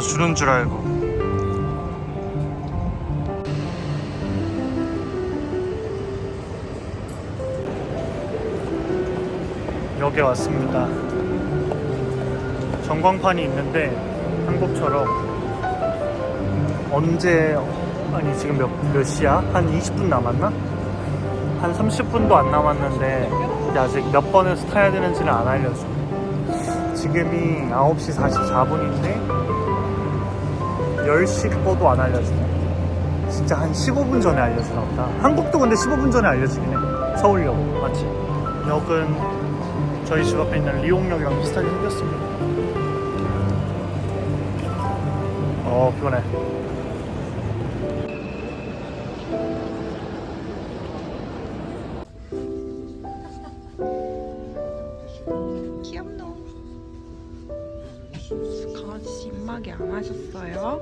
주는 줄 알고. 여기 왔습니다. 전광판이 있는데 한국처럼 언제, 아니 지금 몇 시야? 한 20분 남았나? 한 30분도 안 남았는데 근데 아직 몇 번에서 타야 되는지는 안 알려줘. 지금이 9시 44분인데 10시 거도 안 알려주네. 진짜 한 15분 전에 알려주나 보다. 한국도 근데 15분 전에 알려주긴 해. 서울역 맞지? 역은 저희 집 앞에 있는 리옹역이랑 비슷하게 생겼습니다. 피곤해. 귀엽노. 강아지 입마개 안 하셨어요?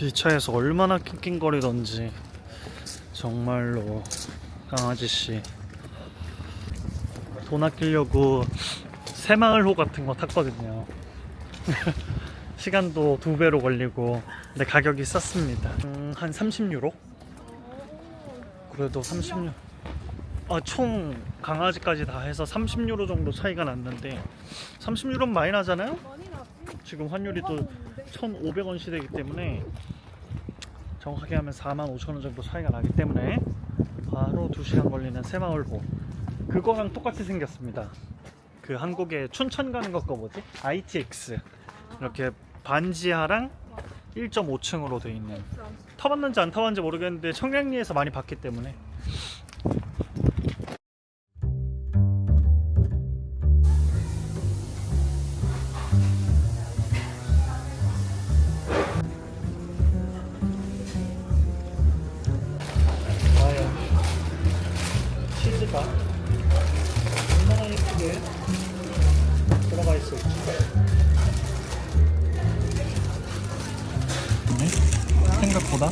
기차에서 얼마나 낑낑거리던지. 정말로 강아지씨 돈 아끼려고 새마을호 같은 거 탔거든요. 시간도 2배로 걸리고. 근데 가격이 쌌습니다. 한 30유로? 그래도 30유로. 총 강아지까지 다 해서 30유로 정도 차이가 났는데 30유로는 많이 나잖아요? 지금 환율이 또 1,500원 시대이기 때문에 정확하게 하면 45,000원 정도 차이가 나기 때문에 바로 2시간 걸리는 새마을호, 그거랑 똑같이 생겼습니다. 그 한국에 춘천 가는 거 뭐지? ITX 이렇게 반지하랑 1.5층으로 돼 있는. 타봤는지 안 타봤는지 모르겠는데 청량리에서 많이 봤기 때문에. 치즈가 얼마나 예쁘게 들어가 있을지. 생각보다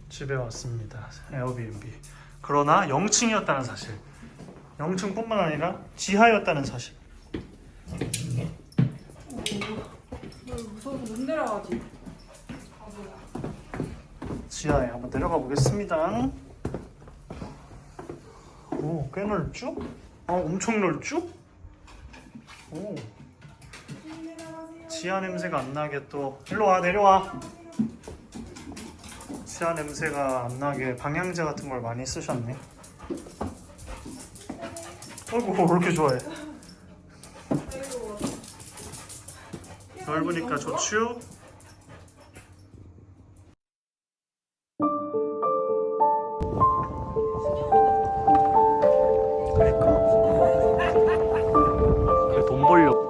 집에 왔습니다. 에어비앤비. 그러나 0층이었다는 사실, 0층뿐만 아니라 지하였다는 사실. 무서워서 못 내려가지. 지하에 한번 내려가 보겠습니다. 오, 꽤 넓죠? 엄청 넓죠? 오. 지하 냄새가 안 나게 또 일로 와 내려와. 지하 냄새가 안 나게 방향제 같은 걸 많이 쓰셨네. 어이구 왜 이렇게 좋아해? 넓으니까 좋죠? 그러니까 그래 돈 벌려.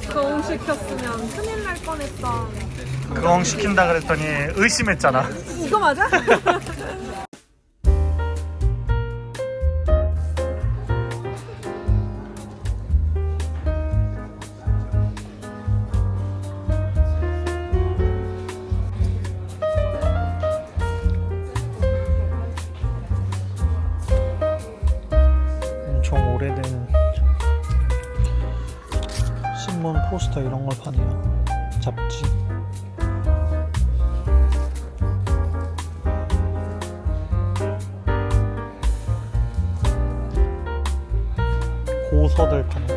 그거 시켰으면 큰일 날 뻔했다. 그거 시킨다 그랬더니 의심했잖아. 이거 맞아? 엄청 오래된 신문 포스터 이런 걸 파네요. 잡지. 고서들 파네.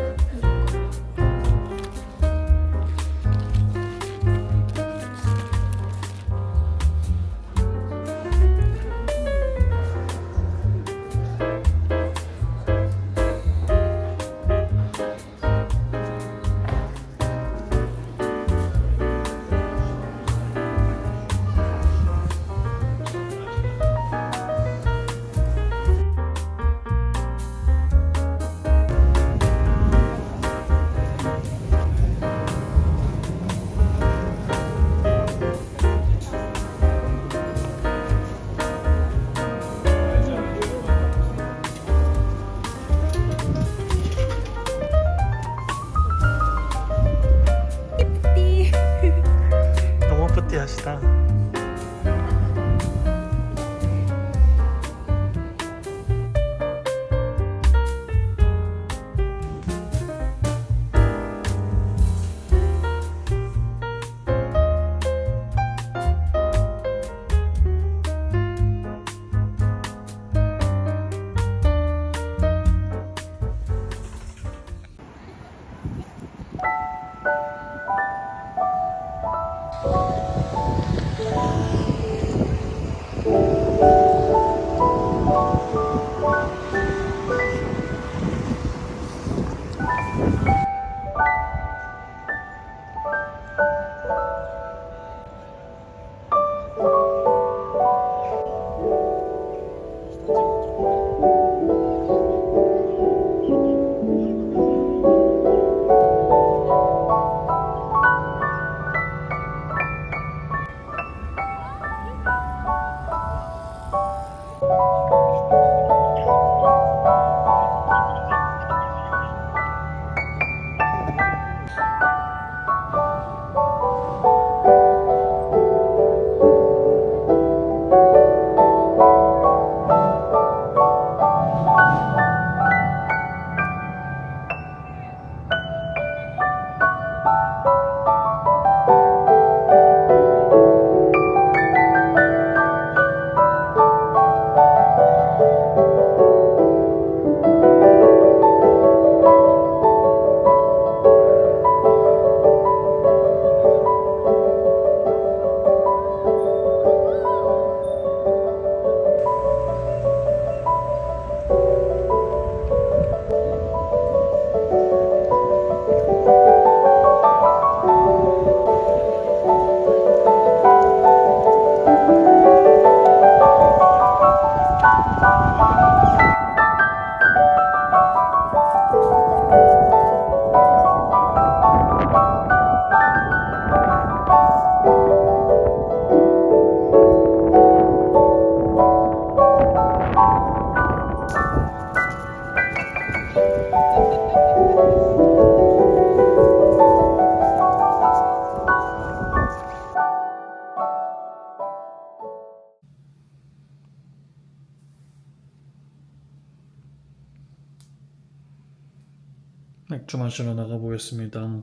맥주 마시러 나가보겠습니다.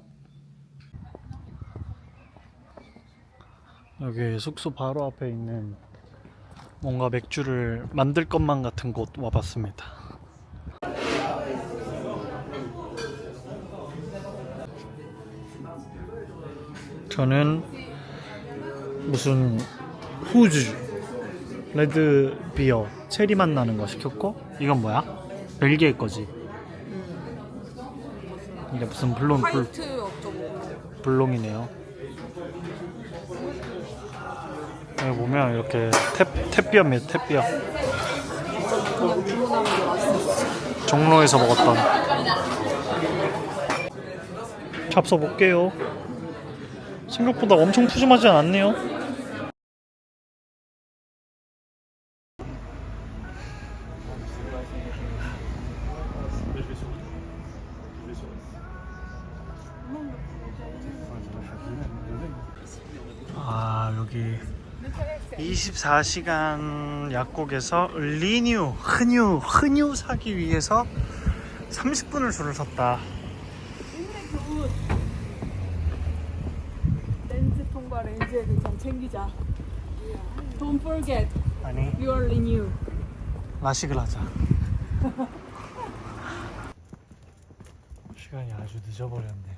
여기 숙소 바로 앞에 있는 뭔가 맥주를 만들 것만 같은 곳 와봤습니다. 저는 무슨 후주 레드 비어 체리 맛 나는 거 시켰고, 이건 뭐야? 벨기에 거지. 이게 무슨 화이트 어쩌고. 블롱이네요. 여기 보면 이렇게 탭비어입니다. 탭비어. 주문하면 왔어. 종로에서 먹었던. 잡숴 볼게요. 생각보다 엄청 푸짐하지 않네요. 아, 여기 24시간 약국에서 흔유 사기 위해서 30분을 줄을 섰다. 렌즈통과 렌즈에 대해서 챙기자. Don't forget 아니, your renew. 라식을 하자. 시간이 아주 늦어버렸네요.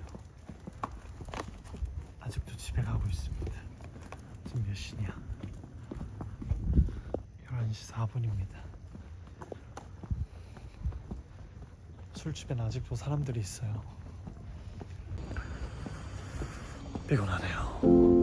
아직도 집에 가고 있습니다. 지금 몇 시냐? 11시 4분입니다. 술집엔 아직도 사람들이 있어요. 피곤하네요.